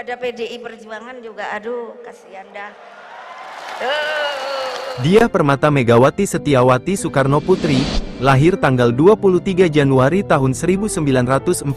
ada PDI Perjuangan juga, aduh kasihan dah. Diah Permata Megawati Setiawati Soekarno Putri, lahir tanggal 23 Januari tahun 1947,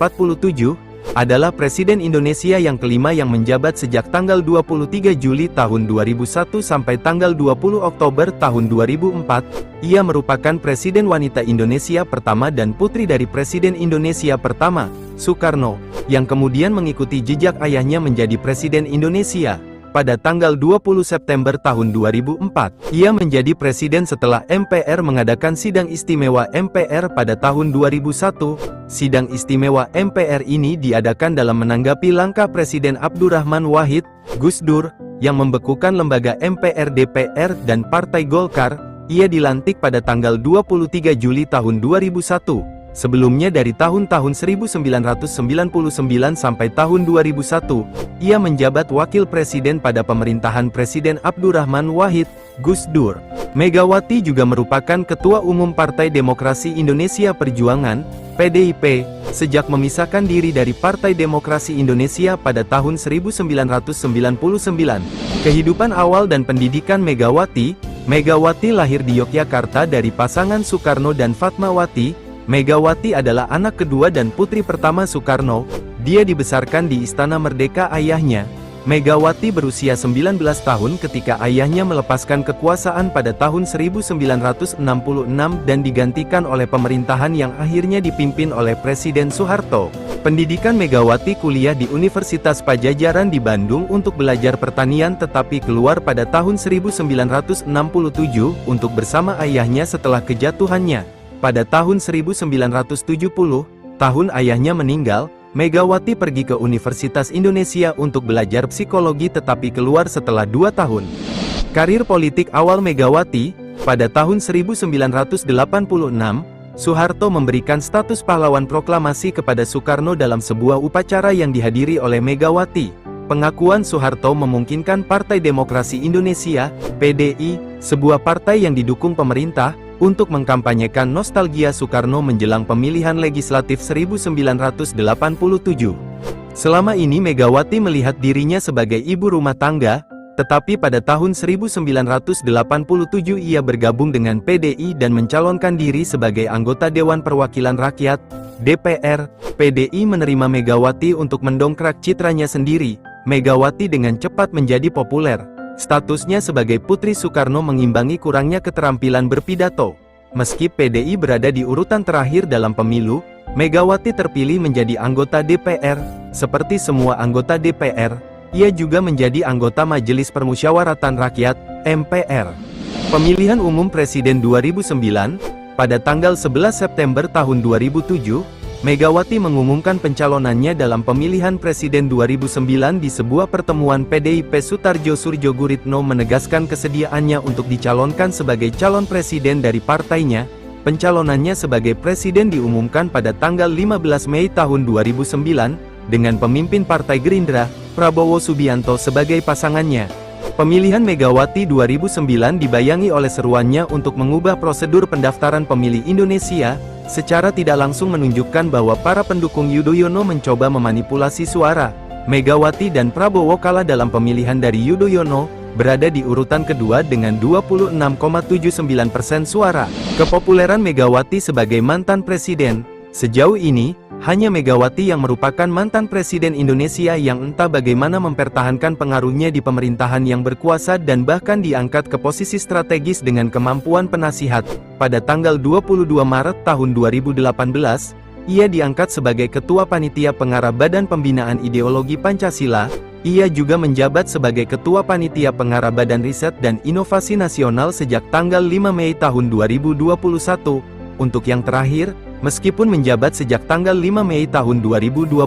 adalah Presiden Indonesia yang kelima yang menjabat sejak tanggal 23 Juli tahun 2001 sampai tanggal 20 Oktober tahun 2004. Ia merupakan Presiden wanita Indonesia pertama dan putri dari Presiden Indonesia pertama, Soekarno, yang kemudian mengikuti jejak ayahnya menjadi Presiden Indonesia. Pada tanggal 20 September tahun 2004, ia menjadi presiden setelah MPR mengadakan sidang istimewa MPR pada tahun 2001. Sidang istimewa MPR ini diadakan dalam menanggapi langkah Presiden Abdurrahman Wahid, Gus Dur, yang membekukan lembaga MPR, DPR, dan Partai Golkar. Ia dilantik pada tanggal 23 Juli tahun 2001. Sebelumnya dari tahun-tahun 1999 sampai tahun 2001, ia menjabat wakil presiden pada pemerintahan Presiden Abdurrahman Wahid, Gus Dur. Megawati juga merupakan Ketua Umum Partai Demokrasi Indonesia Perjuangan, PDIP, sejak memisahkan diri dari Partai Demokrasi Indonesia pada tahun 1999. Kehidupan awal dan pendidikan Megawati. Megawati lahir di Yogyakarta dari pasangan Soekarno dan Fatmawati. Megawati adalah anak kedua dan putri pertama Soekarno. Dia dibesarkan di Istana Merdeka ayahnya. Megawati berusia 19 tahun ketika ayahnya melepaskan kekuasaan pada tahun 1966 dan digantikan oleh pemerintahan yang akhirnya dipimpin oleh Presiden Soeharto. Pendidikan Megawati kuliah di Universitas Padjadjaran di Bandung untuk belajar pertanian tetapi keluar pada tahun 1967 untuk bersama ayahnya setelah kejatuhannya. Pada tahun 1970, tahun ayahnya meninggal, Megawati pergi ke Universitas Indonesia untuk belajar psikologi tetapi keluar setelah 2 tahun. Karir politik awal Megawati. Pada tahun 1986, Soeharto memberikan status pahlawan proklamasi kepada Soekarno dalam sebuah upacara yang dihadiri oleh Megawati. Pengakuan Soeharto memungkinkan Partai Demokrasi Indonesia, PDI, sebuah partai yang didukung pemerintah, untuk mengkampanyekan nostalgia Soekarno menjelang pemilihan legislatif 1987. Selama ini Megawati melihat dirinya sebagai ibu rumah tangga, tetapi pada tahun 1987 ia bergabung dengan PDI dan mencalonkan diri sebagai anggota Dewan Perwakilan Rakyat, DPR. PDI menerima Megawati untuk mendongkrak citranya sendiri. Megawati dengan cepat menjadi populer. Statusnya sebagai putri Soekarno mengimbangi kurangnya keterampilan berpidato. Meski PDI berada di urutan terakhir dalam pemilu, Megawati terpilih menjadi anggota DPR. Seperti semua anggota DPR, ia juga menjadi anggota Majelis Permusyawaratan Rakyat, MPR. Pemilihan umum Presiden 2009, pada tanggal 11 September tahun 2007, Megawati mengumumkan pencalonannya dalam pemilihan Presiden 2009 di sebuah pertemuan PDIP. Soetardjo Soedjoguritno menegaskan kesediaannya untuk dicalonkan sebagai calon presiden dari partainya. Pencalonannya sebagai presiden diumumkan pada tanggal 15 Mei tahun 2009, dengan pemimpin Partai Gerindra, Prabowo Subianto sebagai pasangannya. Pemilihan Megawati 2009 dibayangi oleh seruannya untuk mengubah prosedur pendaftaran pemilih Indonesia, secara tidak langsung menunjukkan bahwa para pendukung Yudhoyono mencoba memanipulasi suara. Megawati dan Prabowo kalah dalam pemilihan dari Yudhoyono, berada di urutan kedua dengan 26,79% suara. Kepopuleran Megawati sebagai mantan presiden. Sejauh ini, hanya Megawati yang merupakan mantan presiden Indonesia yang entah bagaimana mempertahankan pengaruhnya di pemerintahan yang berkuasa dan bahkan diangkat ke posisi strategis dengan kemampuan penasihat. Pada tanggal 22 Maret tahun 2018, ia diangkat sebagai Ketua Panitia Pengarah Badan Pembinaan Ideologi Pancasila. Ia juga menjabat sebagai Ketua Panitia Pengarah Badan Riset dan Inovasi Nasional sejak tanggal 5 Mei tahun 2021. Untuk yang terakhir, meskipun menjabat sejak tanggal 5 Mei tahun 2021,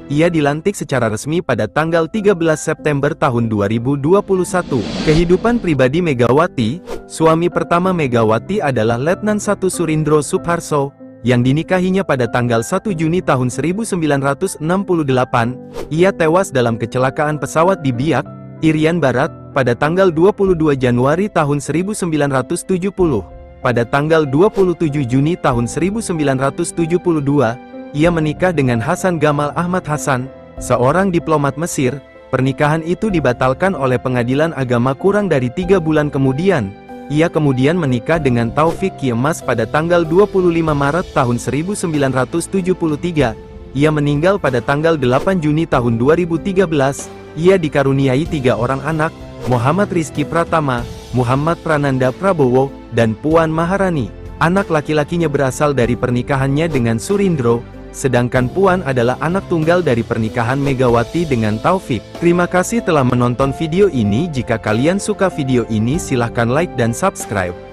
ia dilantik secara resmi pada tanggal 13 September tahun 2021. Kehidupan pribadi Megawati. Suami pertama Megawati adalah Letnan 1 Surindro Subharso, yang dinikahinya pada tanggal 1 Juni tahun 1968. Ia tewas dalam kecelakaan pesawat di Biak, Irian Barat, pada tanggal 22 Januari tahun 1970. Pada tanggal 27 Juni tahun 1972, ia menikah dengan Hasan Gamal Ahmad Hasan, seorang diplomat Mesir. Pernikahan itu dibatalkan oleh pengadilan agama kurang dari 3 bulan kemudian. Ia kemudian menikah dengan Taufik Kiemas pada tanggal 25 Maret tahun 1973. Ia meninggal pada tanggal 8 Juni tahun 2013. Ia dikaruniai 3 orang anak, Muhammad Rizky Pratama, Muhammad Prananda Prabowo, dan Puan Maharani. Anak laki-lakinya berasal dari pernikahannya dengan Surindro, sedangkan Puan adalah anak tunggal dari pernikahan Megawati dengan Taufik. Terima kasih telah menonton video ini. Jika kalian suka video ini silahkan like dan subscribe.